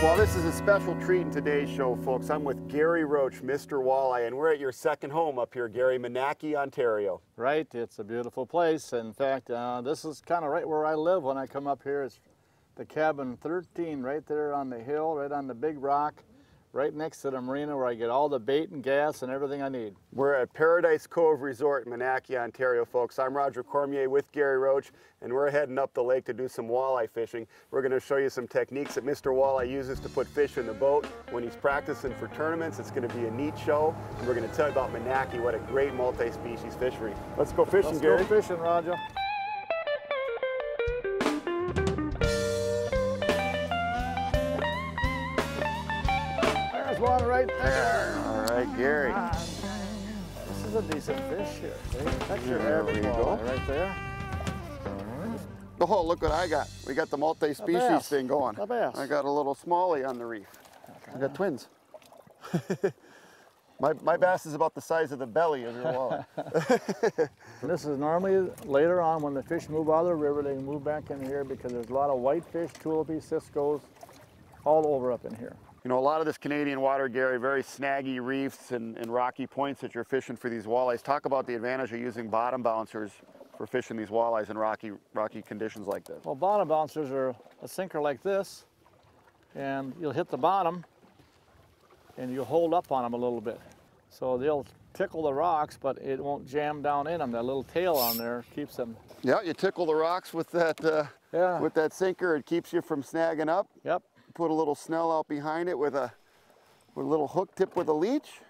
Well, this is a special treat in today's show, folks. I'm with Gary Roach, Mr. Walleye, and we're at your second home up here, Gary, Monackey, Ontario. Right, it's a beautiful place. In fact, this is kind of right where I live when I come up here. It's the cabin 13 right there on the hill, right on the big rock, right next to the marina where I get all the bait and gas and everything I need. We're at Paradise Cove Resort in Monackey, Ontario, folks. I'm Roger Cormier with Gary Roach, and we're heading up the lake to do some walleye fishing. We're going to show you some techniques that Mr. Walleye uses to put fish in the boat when he's practicing for tournaments. It's going to be a neat show, and we're going to tell you about Monackey, what a great multi-species fishery. Let's go fishing, Gary. Let's go fishing, Roger. There's one right there. All right, Gary. This is a decent fish here. See? That's your There we average go. walleye right there. Oh, look what I got. We got the multi-species thing going. A bass. I got a little smallie on the reef. I got twins. my bass is about the size of the belly of your walleye. This is normally later on when the fish move out of the river, they move back in here because there's a lot of whitefish, tulipy, ciscoes, all over up in here. You know, a lot of this Canadian water, Gary, very snaggy reefs and rocky points that you're fishing for these walleyes. Talk about the advantage of using bottom bouncers for fishing these walleyes in rocky conditions like this. Well, bottom bouncers are a sinker like this, and you'll hit the bottom, and you'll hold up on them a little bit. So they'll tickle the rocks, but it won't jam down in them. That little tail on there keeps them. Yeah, you tickle the rocks with that, with that sinker. It keeps you from snagging up. Yep. Put a little snell out behind it with a little hook tip with a leech.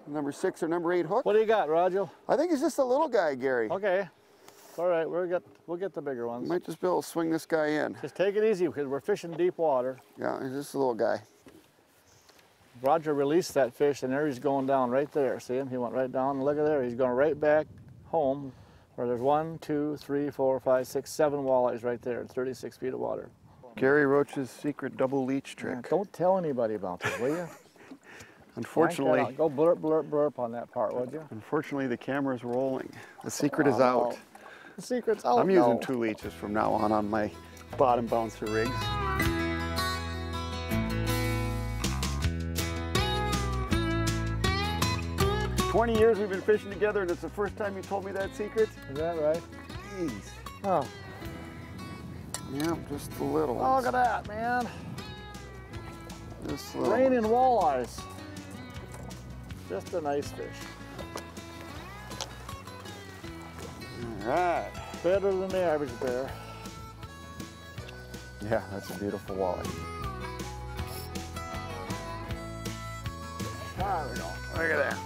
Number 6 or number 8 hook. What do you got, Roger? I think it's just a little guy, Gary. Okay. All right, we'll get the bigger ones. Might just be able to swing this guy in. Just take it easy because we're fishing deep water. Yeah, he's just a little guy. Roger released that fish, and there he's going down right there. See him? He went right down. Look at there. He's going right back home where there's 1, 2, 3, 4, 5, 6, 7 walleyes right there in 36 feet of water. Gary Roach's secret double leech trick. Yeah, don't tell anybody about this, will you? Unfortunately, go blurp, blurp, blurp on that part, would you? Unfortunately, the camera's rolling. The secret is out. No. The secret's out. I'm using 2 leeches from now on my bottom bouncer rigs. "20 years we've been fishing together, and it's the first time you told me that secret?" Is that right? Jeez. Oh. Yeah, just the little Oh, ones. look at that, man. Just little Raining ones. walleyes. Just a nice fish. All right. Better than the average bear. Yeah, that's a beautiful walleye. There we go. Look at that.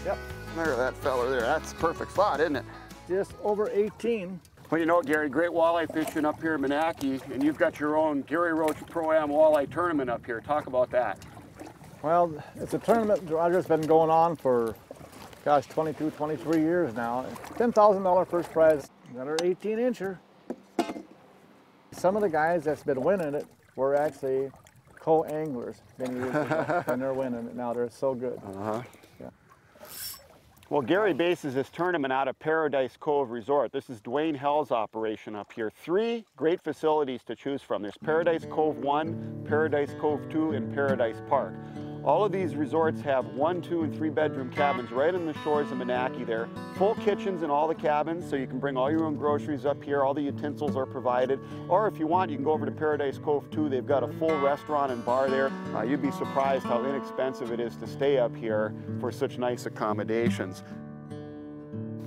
Yep. Look at that fella there. That's a perfect spot, isn't it? Just over 18. Well, you know, Gary, great walleye fishing up here in Monackey, and you've got your own Gary Roach Pro-Am walleye tournament up here. Talk about that. Well, it's a tournament, Roger's been going on for, gosh, 22, 23 years now. $10,000 first prize, another 18-incher. Some of the guys that's been winning it were actually co-anglers many years ago, and they're winning it now. They're so good. Uh-huh. Yeah. Well, Gary bases this tournament out of Paradise Cove Resort. This is Dwayne Hell's operation up here. 3 great facilities to choose from. There's Paradise Cove 1, Paradise Cove 2, and Paradise Park. All of these resorts have 1, 2, and 3 bedroom cabins right on the shores of Monackey there. Full kitchens in all the cabins, so you can bring all your own groceries up here. All the utensils are provided. Or if you want, you can go over to Paradise Cove 2. They've got a full restaurant and bar there. You'd be surprised how inexpensive it is to stay up here for such nice accommodations.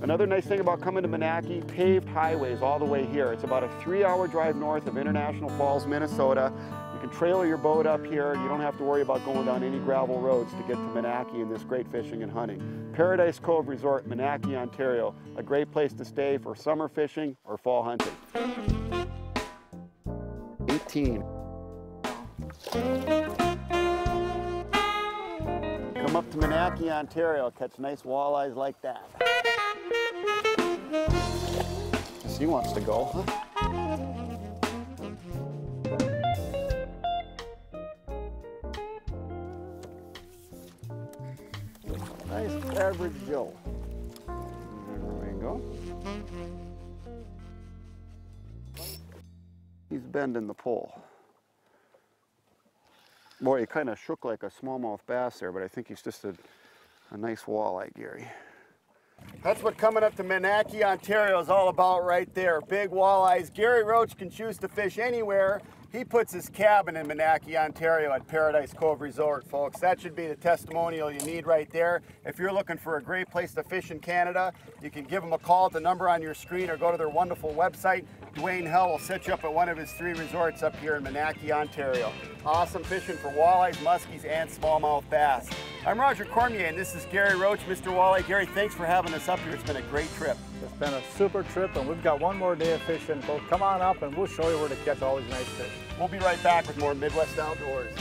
Another nice thing about coming to Monackey, paved highways all the way here. It's about a 3-hour drive north of International Falls, Minnesota. You can trailer your boat up here. You don't have to worry about going down any gravel roads to get to Monackey and this great fishing and hunting. Paradise Cove Resort, Monackey, Ontario. A great place to stay for summer fishing or fall hunting. 18. Come up to Monackey, Ontario, catch nice walleyes like that. Guess he wants to go, huh? Nice average Joe. There we go. He's bending the pole. Boy, he kind of shook like a smallmouth bass there, but I think he's just a nice walleye, Gary. That's what coming up to Menaki, Ontario is all about right there. Big walleyes. Gary Roach can choose to fish anywhere. He puts his cabin in Menaki, Ontario at Paradise Cove Resort, folks. That should be the testimonial you need right there. If you're looking for a great place to fish in Canada, you can give them a call at the number on your screen or go to their wonderful website. Dwayne Hell will set you up at one of his 3 resorts up here in Menaki, Ontario. Awesome fishing for walleyes, muskies, and smallmouth bass. I'm Roger Cormier, and this is Gary Roach, Mr. Walleye. Gary, thanks for having us up here. It's been a great trip. It's been a super trip, and we've got one more day of fishing. So come on up, and we'll show you where to catch all these nice fish. We'll be right back with more Midwest Outdoors.